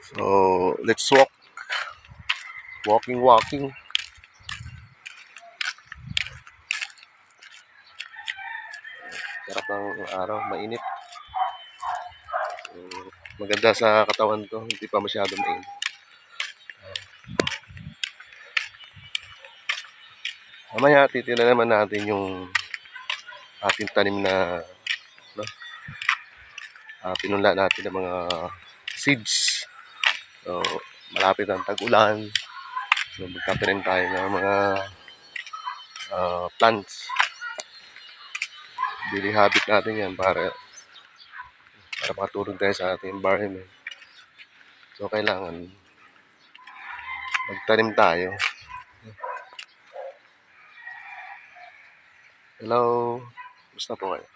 So, let's walk. Walking. Sarap ng araw, mainit. So, maganda sa katawan to, hindi pa masyado mainit. Mamaya titignan naman natin yung ating tanim na no, pinunla natin ng mga seeds. So, malapit ang tag-ulan. So, magkatanim tayo ng mga plants. Daily habit natin yan para makatulong tayo sa ating environment. So, kailangan magtanim tayo. Hello, gusto po kayo?